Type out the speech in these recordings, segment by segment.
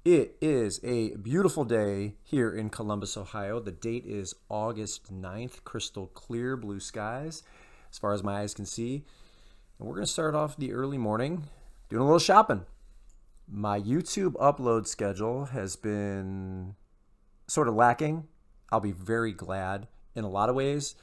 It is a beautiful day here in Columbus, Ohio. The date is August 9th, crystal clear blue skies as far as my eyes can see. And we're going to start off the early morning doing a little shopping. My YouTube upload schedule has been sort of lacking. I'll be very glad in a lot of ways.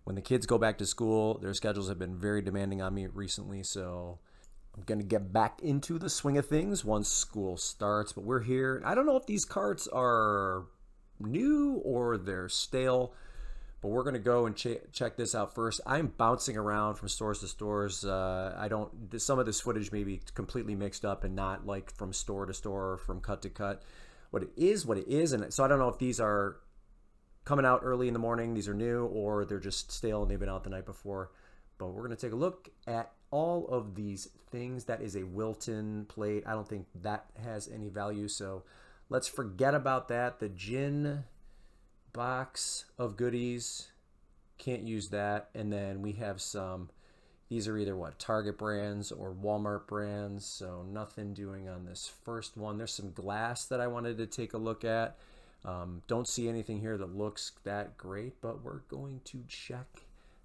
When the kids go back to school, their schedules have been very demanding on me recently, so I'm going to get back into the swing of things once school starts, but we're here. I don't know if these carts are new or they're stale, but we're going to go and check this out first. I'm bouncing around from stores to stores. I don't, some of this footage may be completely mixed up and not like from store to store or from cut to cut. What it is. And so I don't know if these are coming out early in the morning, these are new, or they're just stale and they've been out the night before. But we're going to take a look at all of these things. That is a Wilton plate. I don't think that has any value, so let's forget about that. The gin box of goodies, can't use that. And then we have some, these are either what, Target brands or Walmart brands, so nothing doing on this first one. There's some glass that I wanted to take a look at. Don't see anything here that looks that great, but we're going to check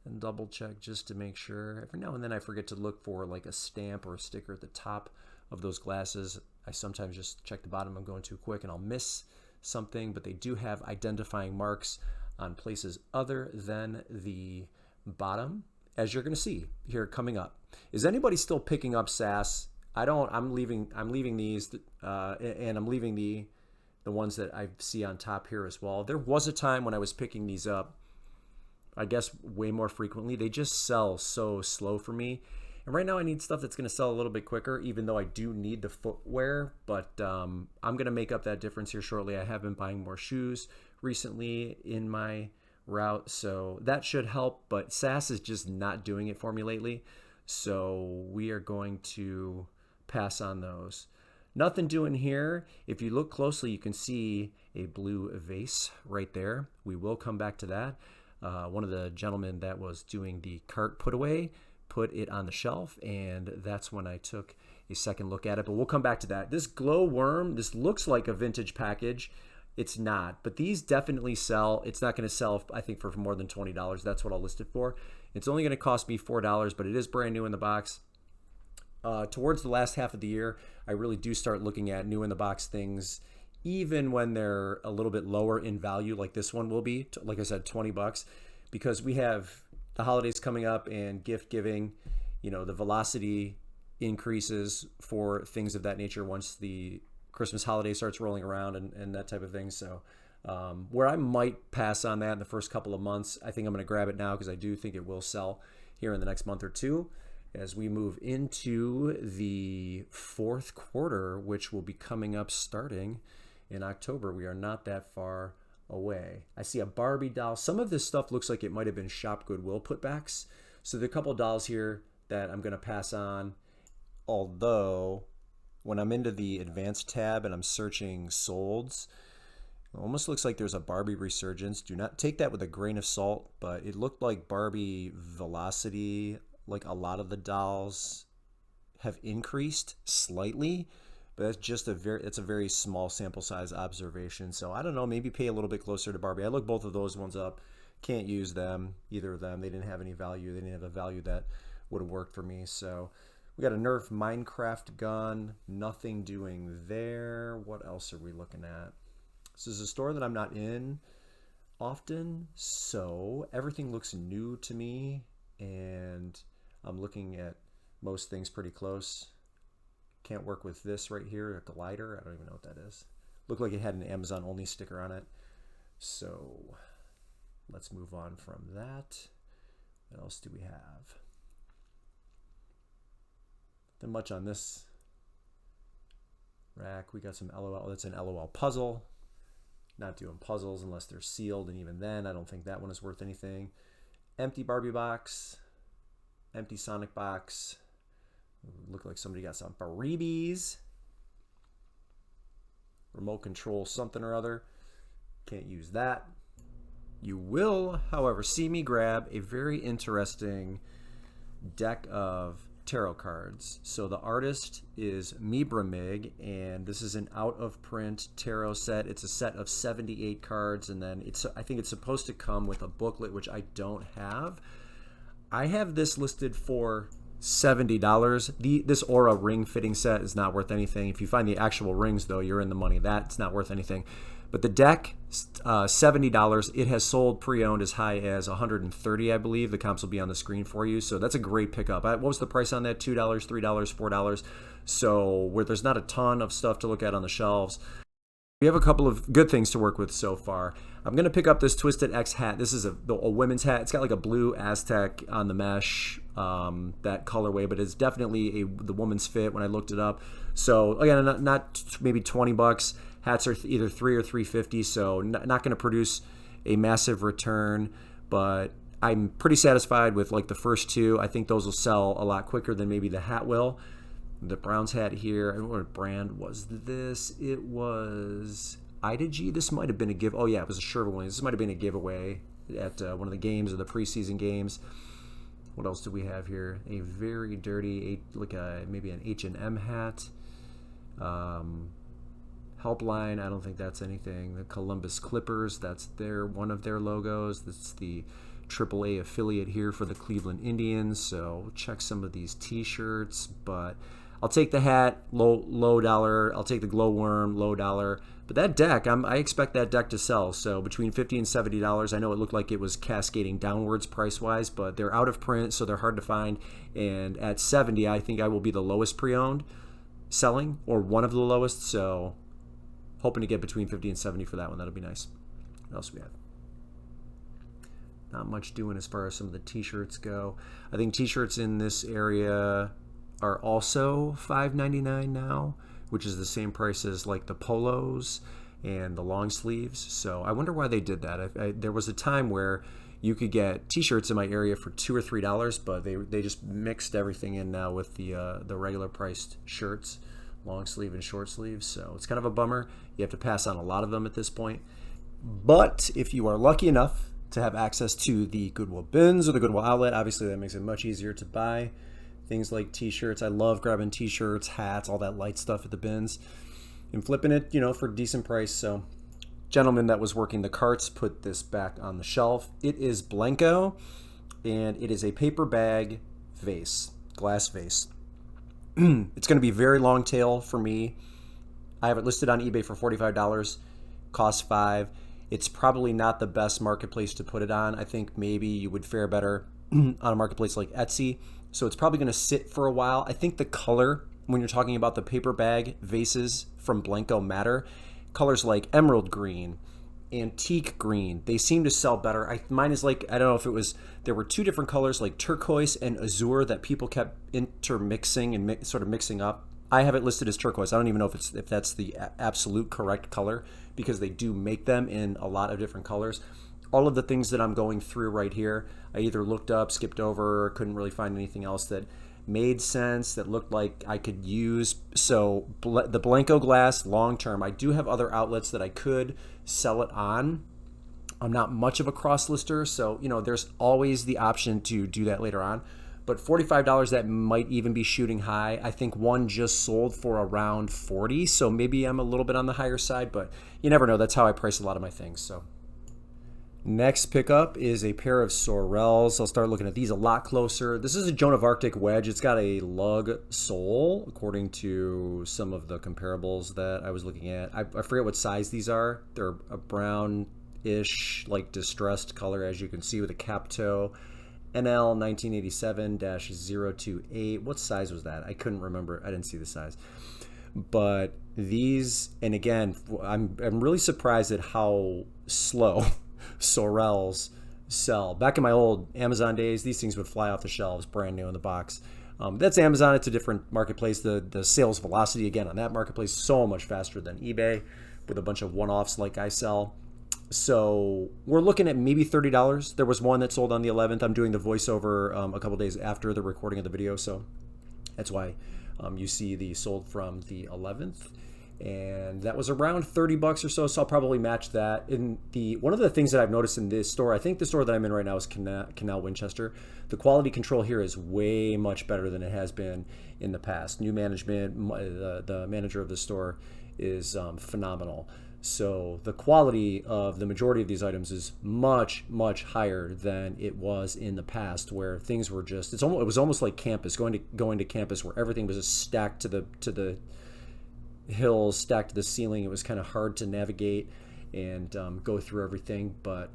and double check just to make sure. Every now and then I forget to look for like a stamp or a sticker at the top of those glasses. I sometimes just check the bottom. I'm going too quick and I'll miss something, but they do have identifying marks on places other than the bottom, as you're going to see here coming up. Is anybody still picking up SAS? I don't. I'm leaving these, and I'm leaving the ones that I see on top here as well. There was a time when I was picking these up, I guess way more frequently. They just sell so slow for me. And right now I need stuff that's going to sell a little bit quicker, even though I do need the footwear. But I'm going to make up that difference here shortly. I have been buying more shoes recently in my route, so that should help. But SAS is just not doing it for me lately. So we are going to pass on those. Nothing doing here. If you look closely, you can see a blue vase right there. We will come back to that. One of the gentlemen that was doing the cart put away put it on the shelf, and that's when I took a second look at it, but we'll come back to that. This glow worm, this looks like a vintage package. It's not, but these definitely sell. It's not going to sell, I think, for more than $20. That's what I'll list it for. It's only going to cost me $4, but it is brand new in the box. Towards the last half of the year, I really do start looking at new in the box things, even when they're a little bit lower in value, like this one will be, like I said, $20, because we have the holidays coming up and gift giving. You know, the velocity increases for things of that nature once the Christmas holiday starts rolling around and that type of thing. So where I might pass on that in the first couple of months, I think I'm going to grab it now because I do think it will sell here in the next month or two as we move into the fourth quarter, which will be coming up starting in October. We are not that far away. I see a Barbie doll. Some of this stuff looks like it might have been Shop Goodwill putbacks. So there are a couple of dolls here that I'm going to pass on. Although when I'm into the advanced tab and I'm searching solds, it almost looks like there's a Barbie resurgence. Do not take that with a grain of salt, but it looked like Barbie velocity, like a lot of the dolls have increased slightly, but that's just it's a very small sample size observation. So I don't know, maybe pay a little bit closer to Barbie. I looked both of those ones up. Can't use them, either of them. They didn't have any value. They didn't have a value that would have worked for me. So we got a Nerf Minecraft gun. Nothing doing there. What else are we looking at? This is a store that I'm not in often, so everything looks new to me, and I'm looking at most things pretty close. Can't work with this right here, a glider. I don't even know what that is. Looked like it had an Amazon only sticker on it. So let's move on from that. What else do we have? Nothing much on this rack. We got some LOL. That's an LOL puzzle. Not doing puzzles unless they're sealed, and even then, I don't think that one is worth anything. Empty Barbie box. Empty Sonic box. Look like somebody got some Barbies. Remote control something or other. Can't use that. You will, however, see me grab a very interesting deck of tarot cards. So the artist is Mibramig, and this is an out-of-print tarot set. It's a set of 78 cards, and then I think it's supposed to come with a booklet, which I don't have. I have this listed for $70. This Aura ring fitting set is not worth anything. If you find the actual rings, though, you're in the money. That's not worth anything. But the deck, $70. It has sold pre-owned as high as $130, I believe. The comps will be on the screen for you. So that's a great pickup. What was the price on that? $2, $3, $4. So where there's not a ton of stuff to look at on the shelves, we have a couple of good things to work with so far. I'm going to pick up this Twisted X hat. This is a women's hat. It's got like a blue Aztec on the mesh, that colorway, but it's definitely the woman's fit when I looked it up. So again, not maybe $20. Hats are either $3 or $3.50, so not going to produce a massive return, but I'm pretty satisfied with like the first two. I think those will sell a lot quicker than maybe the hat will. The Browns hat here, I don't know what brand was this. It was Idagy. This might have been a give. Oh yeah, it was a Sherwin. This might have been a giveaway at one of the games or the preseason games. What else do we have here? A very dirty, maybe an H&M hat. Helpline, I don't think that's anything. The Columbus Clippers, that's one of their logos. That's the AAA affiliate here for the Cleveland Indians. So check some of these t-shirts, but I'll take the hat, low dollar. I'll take the glowworm, low dollar. But that deck, I expect that deck to sell. So between $50 and $70. I know it looked like it was cascading downwards price-wise, but they're out of print, so they're hard to find. And at $70, I think I will be the lowest pre-owned selling, or one of the lowest. So hoping to get between $50 and $70 for that one. That'll be nice. What else do we have? Not much doing as far as some of the t-shirts go. I think t-shirts in this area are also $5.99 now, which is the same price as like the polos and the long sleeves. So I wonder why they did that. There was a time where you could get t-shirts in my area for $2 or $3, but they just mixed everything in now with the regular priced shirts, long sleeve and short sleeves. So it's kind of a bummer. You have to pass on a lot of them at this point. But if you are lucky enough to have access to the Goodwill bins or the Goodwill outlet, obviously that makes it much easier to buy things like t-shirts. I love grabbing t-shirts, hats, all that light stuff at the bins and flipping it, for a decent price. So gentleman that was working the carts put this back on the shelf. It is Blanco, and it is a paper bag vase, glass vase. It's going to be very long tail for me. I have it listed on eBay for $45, costs $5. It's probably not the best marketplace to put it on. I think maybe you would fare better on a marketplace like Etsy. So it's probably going to sit for a while. I think the color, when you're talking about the paper bag vases from Blanco, matter. Colors like emerald green, antique green, they seem to sell better. Mine is like, I don't know if it was, there were two different colors like turquoise and azure that people kept intermixing and sort of mixing up. I have it listed as turquoise. I don't even know if that's the absolute correct color, because they do make them in a lot of different colors. All of the things that I'm going through right here, I either looked up, skipped over, or couldn't really find anything else that made sense, that looked like I could use. So the Blanco glass, long term, I do have other outlets that I could sell it on. I'm not much of a cross-lister, so there's always the option to do that later on. But $45, that might even be shooting high. I think one just sold for around $40, so maybe I'm a little bit on the higher side, but you never know. That's how I price a lot of my things. So next pickup is a pair of Sorels. I'll start looking at these a lot closer. This is a Joan of Arctic wedge. It's got a lug sole, according to some of the comparables that I was looking at. I forget what size these are. They're a brown-ish, like distressed color, as you can see, with a cap toe. NL 1987-028. What size was that? I couldn't remember. I didn't see the size. But these, and again, I'm really surprised at how slow Sorels sell. Back in my old Amazon days, these things would fly off the shelves brand new in the box. That's Amazon. It's a different marketplace. The sales velocity, again, on that marketplace is so much faster than eBay, with a bunch of one-offs like I sell. So we're looking at maybe $30. There was one that sold on the 11th. I'm doing the voiceover a couple days after the recording of the video, so that's why you see the sold from the 11th. and that was around 30 bucks or so. So I'll probably match that. One of the things that I've noticed in this store, I think the store that I'm in right now is Canal Winchester. The quality control here is way much better than it has been in the past. New management, the manager of the store is phenomenal. So the quality of the majority of these items is much, much higher than it was in the past, where things were just, it was almost like campus, going to campus, where everything was just stacked to the hills, stacked to the ceiling. It was kind of hard to navigate and go through everything, but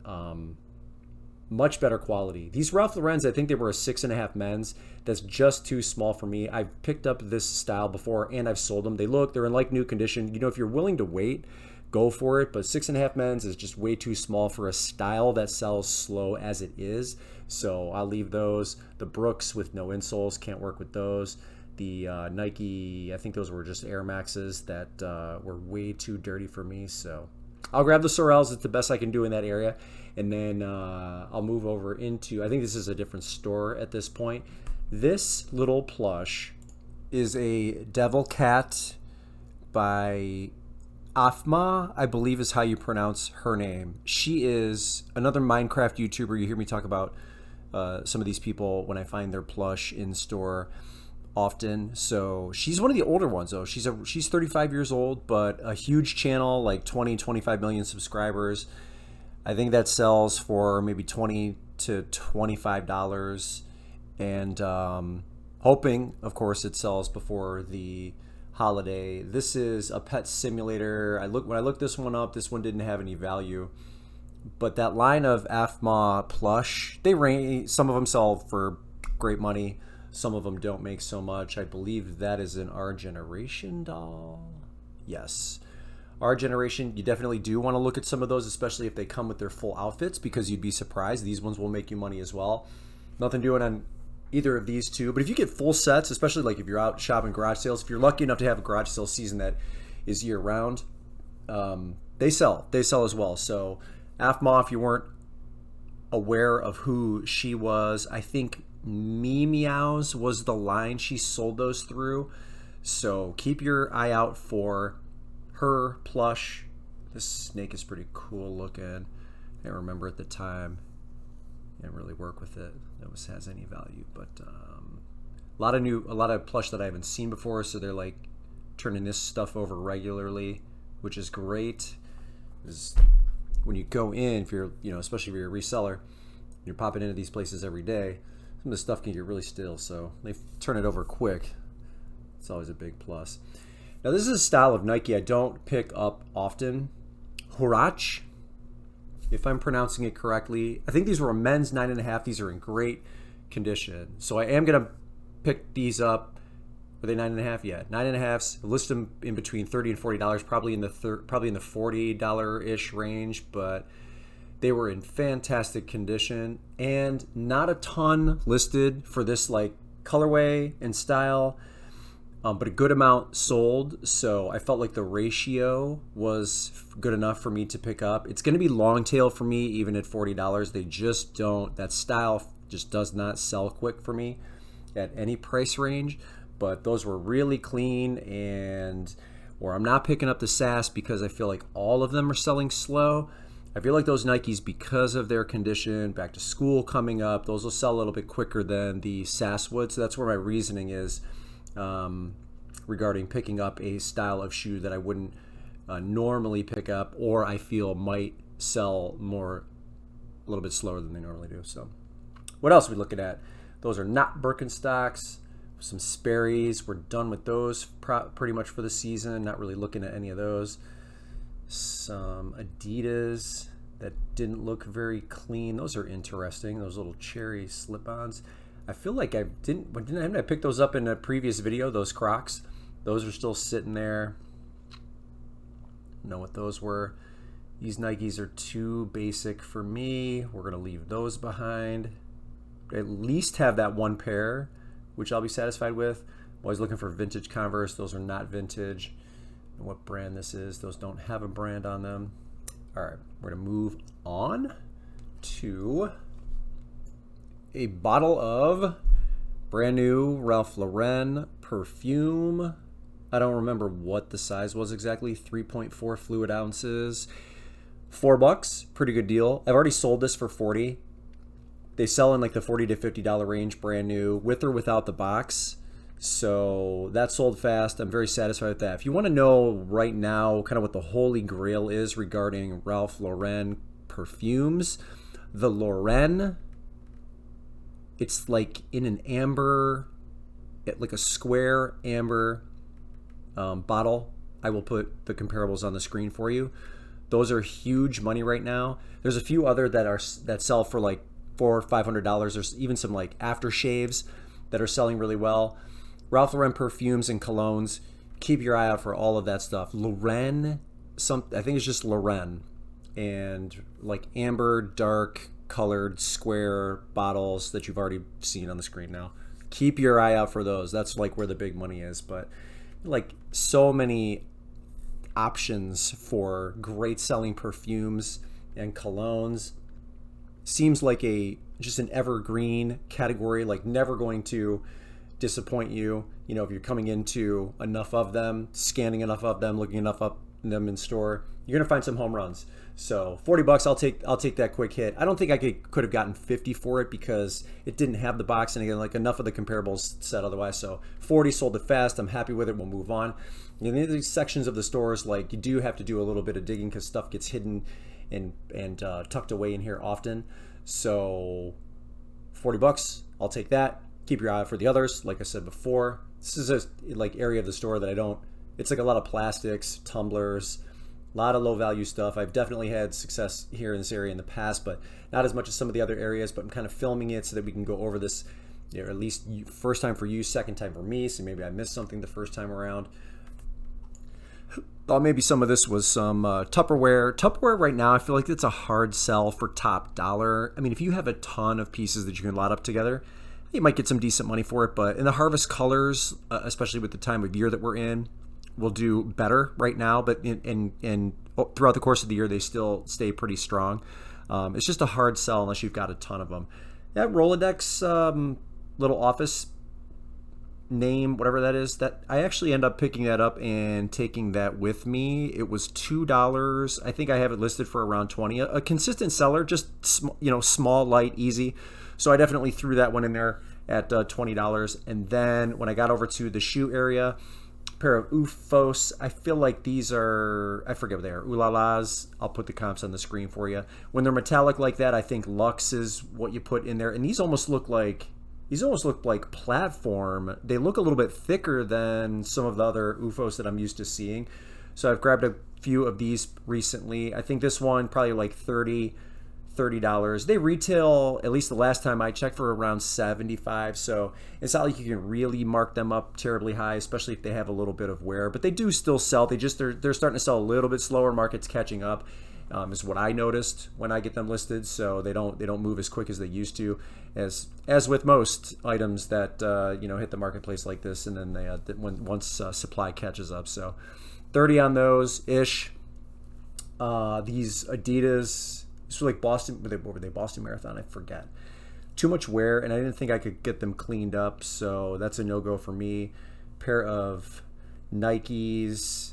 much better quality. These Ralph Lauren's, I think they were a 6.5 men's. That's just too small for me. I've picked up this style before and I've sold them. They're in like new condition. You know, if you're willing to wait, go for it, but 6.5 men's is just way too small for a style that sells slow as it is. So I'll leave those. The Brooks with no insoles, can't work with those. The Nike, I think those were just Air Maxes that were way too dirty for me. So I'll grab the Sorels. It's the best I can do in that area. And then I'll move over into, I think this is a different store at this point. This little plush is a Devil Cat by Afma, I believe is how you pronounce her name. She is another Minecraft YouTuber. You hear me talk about some of these people when I find their plush in store often. So she's one of the older ones though. She's 35 years old, but a huge channel, like 25 million subscribers. I think that sells for maybe $20 to $25, and hoping, of course, it sells before the holiday. This is a pet simulator. When I looked this one up, this one didn't have any value, but that line of AFMA plush, some of them sell for great money, some of them don't make so much. I believe that is an Our Generation doll. Yes, Our Generation. You definitely do want to look at some of those, especially if they come with their full outfits, because you'd be surprised. These ones will make you money as well. Nothing doing on either of these two, but if you get full sets, especially like if you're out shopping garage sales, if you're lucky enough to have a garage sale season that is year round, they sell as well. So AFMA, if you weren't aware of who she was, I think Meows was the line she sold those through. So keep your eye out for her plush. This snake is pretty cool looking. I can't remember at the time. Didn't really work with it. It has any value, but a lot of plush that I haven't seen before. So they're like turning this stuff over regularly, which is great. Because when you go in, if you're, especially if you're a reseller, you're popping into these places every day, some of the stuff can get really still. So they turn it over quick. It's always a big plus. Now this is a style of Nike I don't pick up often. Huarache, if I'm pronouncing it correctly. I think these were a men's 9.5. These are in great condition. So I am going to pick these up. Were they 9.5? Yeah, 9.5s. List them in between $30 and $40, probably in the $40-ish range, but they were in fantastic condition and not a ton listed for this like colorway and style. But a good amount sold, so I felt like the ratio was good enough for me to pick up. It's going to be long tail for me, even at $40. They just don't, that style just does not sell quick for me at any price range. But those were really clean, or I'm not picking up the SAS because I feel like all of them are selling slow. I feel like those Nikes, because of their condition, back to school coming up, those will sell a little bit quicker than the SAS would. So that's where my reasoning is. Regarding picking up a style of shoe that I wouldn't normally pick up, or I feel might sell a little bit slower than they normally do. So what else are we looking at? Those are not Birkenstocks. Some Sperry's. We're done with those pretty much for the season. Not really looking at any of those. Some Adidas that didn't look very clean. Those are interesting. Those little cherry slip-ons. I feel like haven't I picked those up in a previous video, those Crocs? Those are still sitting there. Know what those were. These Nikes are too basic for me. We're going to leave those behind. At least have that one pair, which I'll be satisfied with. I'm always looking for vintage Converse. Those are not vintage. And what brand this is, those don't have a brand on them. All right, we're going to move on to a bottle of brand new Ralph Lauren Perfume I don't remember what the size was exactly. 3.4 fluid ounces. $4, pretty good deal. I've already sold this for 40. They sell in like the $40 to $50 range, brand new, with or without the box. So that sold fast. I'm very satisfied with that. If you want to know right now kind of what the holy grail is regarding Ralph Lauren perfumes, the Lauren, it's like in an amber, like a square amber bottle. I will put the comparables on the screen for you. Those are huge money right now. There's a few other that sell for like $400 or $500. There's even some like aftershaves that are selling really well. Ralph Lauren perfumes and colognes. Keep your eye out for all of that stuff. Lauren, I think it's just Lauren, and like amber, dark colored square bottles that you've already seen on the screen now. Keep your eye out for those. That's like where the big money is. But like so many options for great selling perfumes and colognes. Seems like just an evergreen category, like never going to disappoint you. You know, if you're coming into enough of them, scanning enough of them, looking enough up them in store, you're gonna find some home runs. So $40, I'll take that quick hit. I don't think I could have gotten 50 for it because it didn't have the box, and again, like enough of the comparables said otherwise. So 40 sold it fast. I'm happy with it. We'll move on. In these sections of the stores, like you do have to do a little bit of digging because stuff gets hidden and tucked away in here often. So $40, I'll take that. Keep your eye out for the others. Like I said before, this is a like area of the store that I don't. It's like a lot of plastics, tumblers, a lot of low value stuff. I've definitely had success here in this area in the past, but not as much as some of the other areas. But I'm kind of filming it so that we can go over this, you know, at least first time for you, second time for me. So maybe I missed something the first time around. Thought maybe some of this was some Tupperware. Tupperware right now, I feel like it's a hard sell for top dollar. I mean, if you have a ton of pieces that you can lot up together, you might get some decent money for it. But in the harvest colors, especially with the time of year that we're in, will do better right now. But in throughout the course of the year, they still stay pretty strong. It's just a hard sell unless you've got a ton of them. That Rolodex little office name, whatever that is, that I actually end up picking that up and taking that with me. It was $2. I think I have it listed for around 20. A consistent seller, just small, light, easy. So I definitely threw that one in there at $20. And then when I got over to the shoe area, a pair of OOFOS. I feel like these are, I forget what they are, Ooh La Las. I'll put the comps on the screen for you. When they're metallic like that, I think Luxe is what you put in there. And these almost look like platform. They look a little bit thicker than some of the other OOFOS that I'm used to seeing. So I've grabbed a few of these recently. I think this one probably like $30. They retail, at least the last time I checked, for around $75. So it's not like you can really mark them up terribly high, especially if they have a little bit of wear. But they do still sell. They're starting to sell a little bit slower. Market's catching up. Is what I noticed when I get them listed. So they don't move as quick as they used to, as with most items that hit the marketplace like this, and then once supply catches up. So 30 on those ish. These Adidas, this was like Boston. What were they? Boston Marathon? I forget. Too much wear, and I didn't think I could get them cleaned up. So that's a no go for me. Pair of Nikes.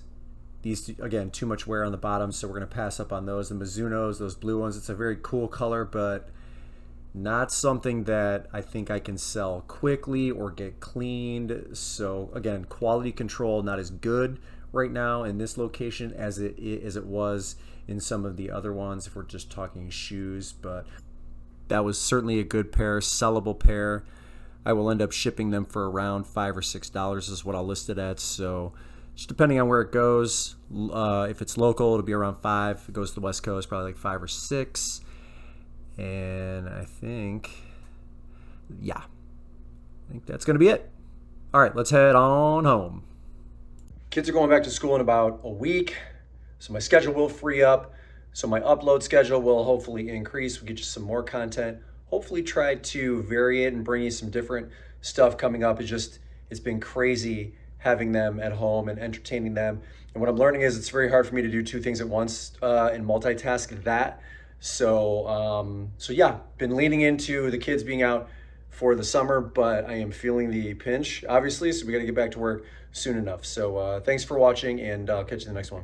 These, again, too much wear on the bottom, so we're going to pass up on those. The Mizunos, those blue ones, it's a very cool color, but not something that I think I can sell quickly or get cleaned. So, again, quality control not as good right now in this location as it was in some of the other ones if we're just talking shoes. But that was certainly a good pair, sellable pair. I will end up shipping them for around $5 or $6 is what I'll list it at. So just depending on where it goes. If it's local, it'll be around $5. If it goes to the West Coast, probably like $5 or $6. And I think that's going to be it. All right, let's head on home. Kids are going back to school in about a week, so my schedule will free up. So my upload schedule will hopefully increase. We'll get you some more content. Hopefully try to vary it and bring you some different stuff coming up. It's been crazy having them at home and entertaining them. And what I'm learning is it's very hard for me to do two things at once and multitask that. So yeah, been leaning into the kids being out for the summer, but I am feeling the pinch, obviously, so we got to get back to work soon enough. So thanks for watching, and I'll catch you in the next one.